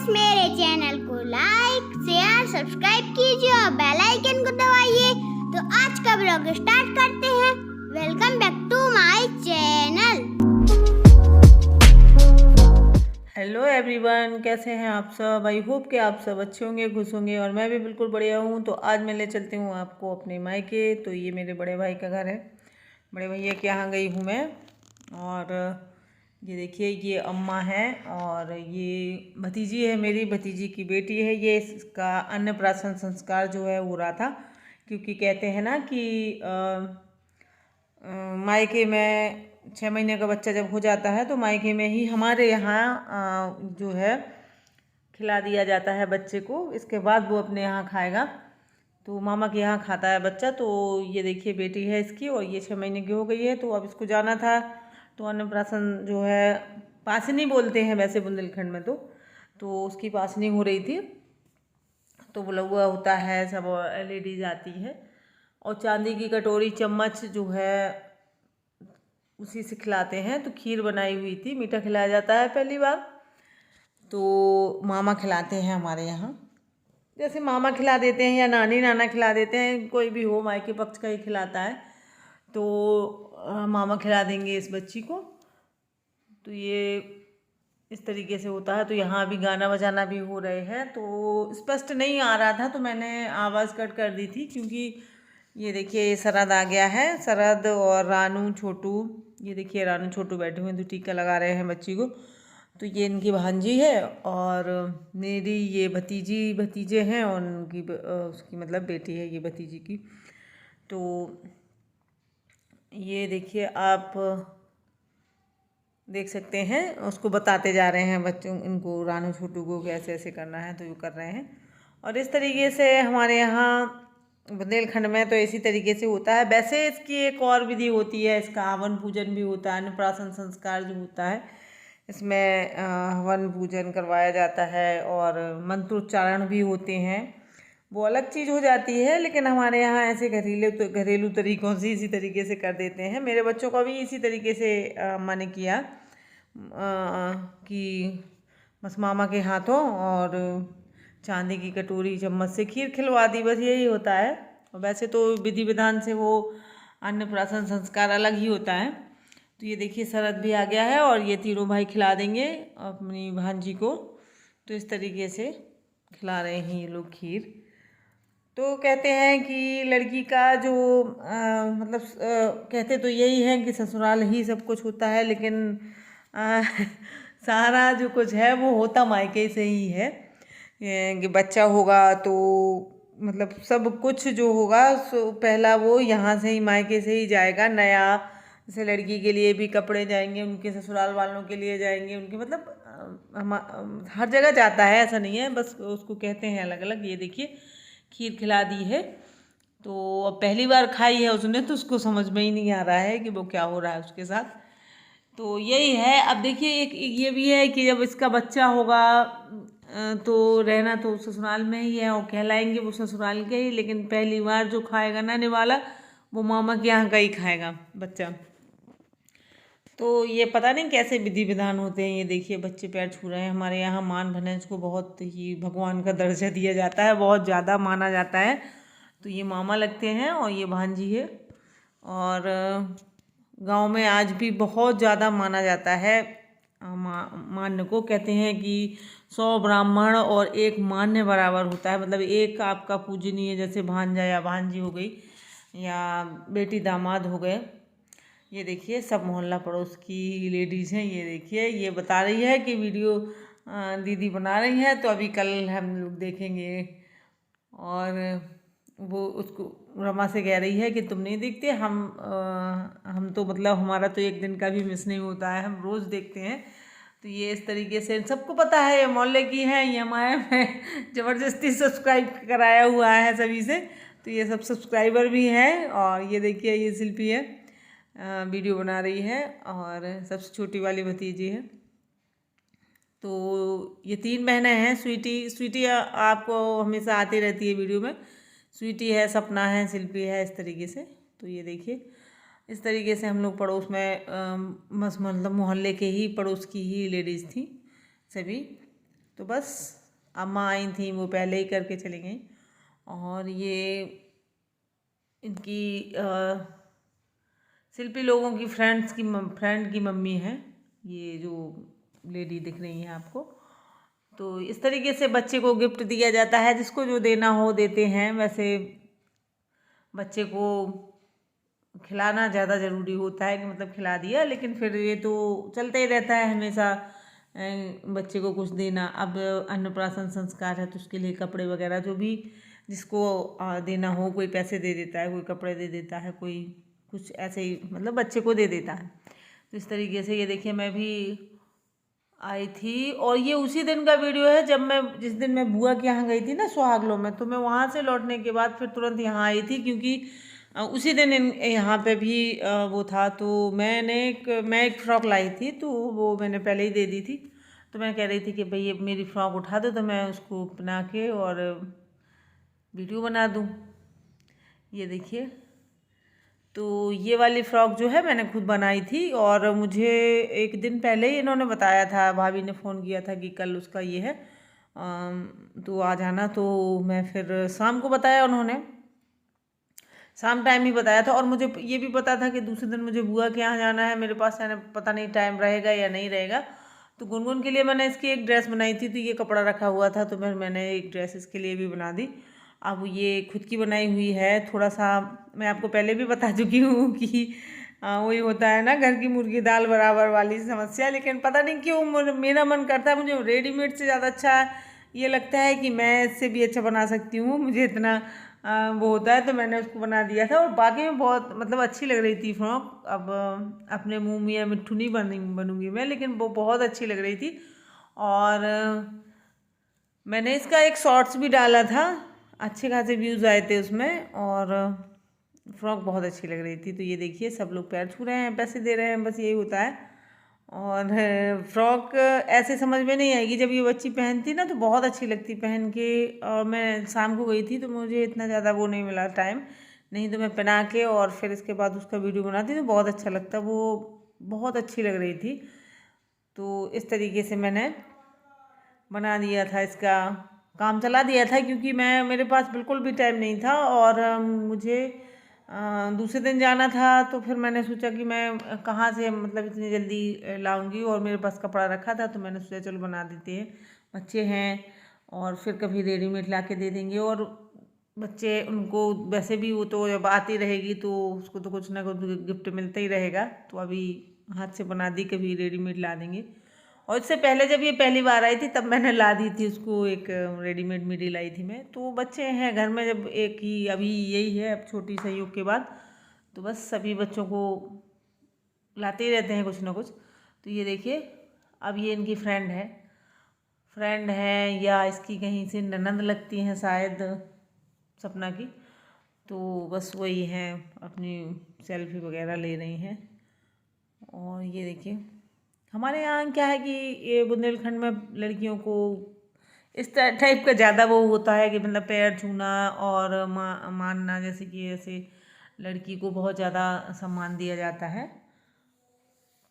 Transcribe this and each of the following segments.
Guys, मेरे channel को like share subscribe कीजिए और बेल आइकन को दबाइए। तो आज का ब्लॉग स्टार्ट करते हैं। Welcome back to my channel. Hello everyone, कैसे हैं आप सब। आई होप कि आप सब अच्छे होंगे, खुश होंगे और मैं भी बिल्कुल बढ़िया हूँ। तो आज मैं ले चलती हूँ आपको अपने मायके। तो ये मेरे बड़े भाई का घर है। बड़े भैया के यहाँ गई हूँ मैं। और ये देखिए, ये अम्मा है और ये भतीजी है, मेरी भतीजी की बेटी है। ये इसका अन्नप्राशन संस्कार जो है हो रहा था, क्योंकि कहते हैं ना कि मायके में 6 महीने का बच्चा जब हो जाता है तो मायके में ही हमारे यहाँ जो है खिला दिया जाता है बच्चे को। इसके बाद वो अपने यहाँ खाएगा। तो मामा के यहाँ खाता है बच्चा। तो ये देखिए, बेटी है इसकी और ये 6 महीने की हो गई है। तो अब इसको जाना था। तो अन्नप्राशन जो है पासनी बोलते हैं वैसे बुंदेलखंड में। तो उसकी पासनी हो रही थी। तो बोला हुआ होता है, सब लेडीज आती है और चांदी की कटोरी चम्मच जो है उसी से खिलाते हैं। तो खीर बनाई हुई थी, मीठा खिलाया जाता है पहली बार। तो मामा खिलाते हैं हमारे यहाँ, जैसे मामा खिला देते हैं या नानी नाना खिला देते हैं, कोई भी हो मायके पक्ष का ही खिलाता है। तो मामा खिला देंगे इस बच्ची को। तो ये इस तरीके से होता है। तो यहाँ भी गाना बजाना भी हो रहे हैं। तो स्पष्ट नहीं आ रहा था तो मैंने आवाज़ कट कर दी थी, क्योंकि ये देखिए, ये शरद आ गया है। शरद और रानू छोटू, ये देखिए रानू छोटू बैठे हुए हैं, तो टीका लगा रहे हैं बच्ची को। तो ये इनकी भांजी है और मेरी ये भतीजे हैं और उनकी उसकी मतलब बेटी है ये भतीजी की। तो ये देखिए, आप देख सकते हैं, उसको बताते जा रहे हैं बच्चों इनको, रानू छोटू को कैसे ऐसे करना है। तो ये कर रहे हैं। और इस तरीके से हमारे यहाँ बुंदेलखंड में तो इसी तरीके से होता है। वैसे इसकी एक और विधि होती है, इसका हवन पूजन भी होता है। अन्नप्राशन संस्कार जो होता है, इसमें हवन पूजन करवाया जाता है और मंत्रोच्चारण भी होते हैं। वो अलग चीज़ हो जाती है, लेकिन हमारे यहाँ ऐसे घरेलू तरीक़ों से इसी तरीके से कर देते हैं। मेरे बच्चों को भी इसी तरीके से मैंने किया कि बस मामा के हाथों और चांदी की कटोरी चम्मच से खीर खिलवा दी, बस यही होता है। और वैसे तो विधि विधान से वो अन्नप्राशन संस्कार अलग ही होता है। तो ये देखिए, शरद भी आ गया है और ये तीनों भाई खिला देंगे अपनी भांजी को। तो इस तरीके से खिला रहे हैं ये लोग खीर। तो कहते हैं कि लड़की का जो मतलब कहते तो यही है कि ससुराल ही सब कुछ होता है, लेकिन सारा जो कुछ है वो होता मायके से ही है। कि बच्चा होगा तो मतलब सब कुछ जो होगा सो पहला वो यहाँ से ही मायके से ही जाएगा। नया जैसे लड़की के लिए भी कपड़े जाएंगे, उनके ससुराल वालों के लिए जाएंगे, उनके मतलब हर जगह जाता है, ऐसा नहीं है, बस उसको कहते हैं अलग अलग। ये देखिए, खीर खिला दी है। तो अब पहली बार खाई है उसने, तो उसको समझ में ही नहीं आ रहा है कि वो क्या हो रहा है उसके साथ। तो यही है। अब देखिए, एक ये भी है कि जब इसका बच्चा होगा तो रहना तो ससुराल में ही है और कहलाएंगे वो ससुराल के ही, लेकिन पहली बार जो खाएगा ना निवाला, वो मामा के यहाँ का ही खाएगा बच्चा। तो ये पता नहीं कैसे विधि विधान होते हैं। ये देखिए, बच्चे पैर छू रहे हैं। हमारे यहाँ मान भनस को बहुत ही भगवान का दर्जा दिया जाता है, बहुत ज़्यादा माना जाता है। तो ये मामा लगते हैं और ये भांजी है। और गांव में आज भी बहुत ज़्यादा माना जाता है। मान्य को कहते हैं कि 100 ब्राह्मण और 1 मान्य बराबर होता है। मतलब एक आपका पूजनीय, जैसे भांजा या भांजी हो गई या बेटी दामाद हो गए। ये देखिए, सब मोहल्ला पड़ोस की लेडीज़ हैं। ये देखिए, ये बता रही है कि वीडियो दीदी बना रही है, तो अभी कल हम लोग देखेंगे। और वो उसको रमा से कह रही है कि तुम नहीं देखते, हम तो मतलब हमारा तो एक दिन का भी मिस नहीं होता है, हम रोज़ देखते हैं। तो ये इस तरीके से सबको पता है, ये मोहल्ले की है, ये हमारे में ज़बरदस्ती सब्सक्राइब कराया हुआ है सभी से। तो ये सब सब्सक्राइबर भी हैं। और ये देखिए, ये शिल्पी है, वीडियो बना रही है और सबसे छोटी वाली भतीजी है। तो ये 3 बहनें हैं। स्वीटी आपको हमेशा आती रहती है वीडियो में। स्वीटी है, सपना है, शिल्पी है, इस तरीके से। तो ये देखिए, इस तरीके से हम लोग पड़ोस में बस मतलब मोहल्ले के ही पड़ोस की ही लेडीज़ थी सभी। तो बस अम्मा आई थी, वो पहले ही करके चली गई। और ये इनकी शिल्पी लोगों की फ्रेंड की मम्मी है, ये जो लेडी दिख रही है आपको। तो इस तरीके से बच्चे को गिफ्ट दिया जाता है, जिसको जो देना हो देते हैं। वैसे बच्चे को खिलाना ज़्यादा ज़रूरी होता है कि मतलब खिला दिया, लेकिन फिर ये तो चलता ही रहता है हमेशा बच्चे को कुछ देना। अब अन्नप्राशन संस्कार है तो उसके लिए कपड़े वगैरह जो भी जिसको देना हो, कोई पैसे दे देता है, कोई कपड़े दे देता है, कोई कुछ ऐसे ही मतलब बच्चे को दे देता है। तो इस तरीके से ये देखिए मैं भी आई थी, और ये उसी दिन का वीडियो है जब जिस दिन मैं बुआ के यहाँ गई थी ना सुहागलों में। तो मैं वहाँ से लौटने के बाद फिर तुरंत यहाँ आई थी, क्योंकि उसी दिन यहाँ पे भी वो था। तो मैं एक फ़्रॉक लाई थी, तो वो मैंने पहले ही दे दी थी। तो मैं कह रही थी कि भाई ये मेरी फ़्रॉक उठा दो, तो मैं उसको बना के और वीडियो बना दूँ। ये देखिए, तो ये वाली फ़्रॉक जो है मैंने खुद बनाई थी, और मुझे एक दिन पहले ही इन्होंने बताया था, भाभी ने फ़ोन किया था कि कल उसका ये है तो आ जाना। तो मैं फिर शाम को बताया, उन्होंने शाम टाइम ही बताया था। और मुझे ये भी पता था कि दूसरे दिन मुझे बुआ के यहाँ जाना है, मेरे पास पता नहीं टाइम रहेगा या नहीं रहेगा। तो गुनगुन के लिए मैंने इसकी एक ड्रेस बनाई थी, तो ये कपड़ा रखा हुआ था, तो मैंने एक ड्रेस इसके लिए भी बना दी। अब ये खुद की बनाई हुई है। थोड़ा सा मैं आपको पहले भी बता चुकी हूँ कि वही होता है ना, घर की मुर्गी दाल बराबर वाली समस्या। लेकिन पता नहीं क्यों मेरा मन करता है, मुझे रेडीमेड से ज़्यादा अच्छा ये लगता है कि मैं इससे भी अच्छा बना सकती हूँ, मुझे इतना वो होता है। तो मैंने उसको बना दिया था, और बाकी में बहुत मतलब अच्छी लग रही थी फ्रॉक। अब अपने मुँह में या मिट्ठू नहीं बनूंगी मैं, लेकिन वो बहुत अच्छी लग रही थी। और मैंने इसका एक शॉर्ट्स भी डाला था, अच्छे खासे व्यूज़ आए थे उसमें, और फ्रॉक बहुत अच्छी लग रही थी। तो ये देखिए सब लोग पैर छू रहे हैं, पैसे दे रहे हैं, बस यही होता है। और फ्रॉक ऐसे समझ में नहीं आएगी, जब ये बच्ची पहनती ना तो बहुत अच्छी लगती पहन के। और मैं शाम को गई थी तो मुझे इतना ज़्यादा वो नहीं मिला टाइम, नहीं तो मैं पहना के और फिर इसके बाद उसका वीडियो बनाती तो बहुत अच्छा लगता, वो बहुत अच्छी लग रही थी। तो इस तरीके से मैंने बना दिया था, इसका काम चला दिया था, क्योंकि मेरे पास बिल्कुल भी टाइम नहीं था। और मुझे दूसरे दिन जाना था, तो फिर मैंने सोचा कि मैं कहाँ से मतलब इतनी जल्दी लाऊंगी, और मेरे पास कपड़ा रखा था, तो मैंने सोचा चलो बना देते हैं, बच्चे हैं और फिर कभी रेडीमेड ला के दे देंगे। और बच्चे उनको वैसे भी वो तो जब आती रहेगी तो उसको तो कुछ ना कुछ गिफ्ट मिलता ही रहेगा। तो अभी हाथ से बना दी, कभी रेडीमेड ला देंगे। और इससे पहले जब ये पहली बार आई थी तब मैंने ला दी थी उसको, एक रेडीमेड मिडी लाई थी मैं। तो बच्चे हैं घर में, जब एक ही अभी यही है, अब छोटी संयोग के बाद तो बस सभी बच्चों को लाते ही रहते हैं कुछ ना कुछ। तो ये देखिए, अब ये इनकी फ्रेंड है या इसकी कहीं से ननंद लगती हैं शायद, सपना की। तो बस वही हैं, अपनी सेल्फी वगैरह ले रही हैं। और ये देखिए, हमारे यहाँ क्या है कि ये बुंदेलखंड में लड़कियों को इस टाइप का ज़्यादा वो होता है कि मतलब पैर छूना और मानना, जैसे कि ऐसे लड़की को बहुत ज़्यादा सम्मान दिया जाता है।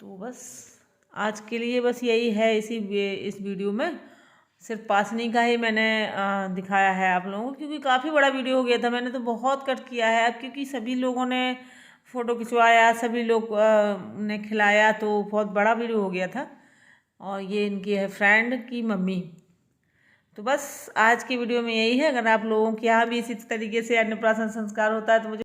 तो बस आज के लिए बस यही है, इस वीडियो में सिर्फ पासनी का ही मैंने दिखाया है आप लोगों को, क्योंकि काफ़ी बड़ा वीडियो हो गया था, मैंने तो बहुत कट किया है। अब क्योंकि सभी लोगों ने फ़ोटो खिंचवाया, सभी लोग ने खिलाया, तो बहुत बड़ा वीडियो हो गया था। और ये इनकी है फ्रेंड की मम्मी। तो बस आज की वीडियो में यही है। अगर आप लोगों के यहाँ भी इसी तरीके से अन्नप्राशन संस्कार होता है तो मुझे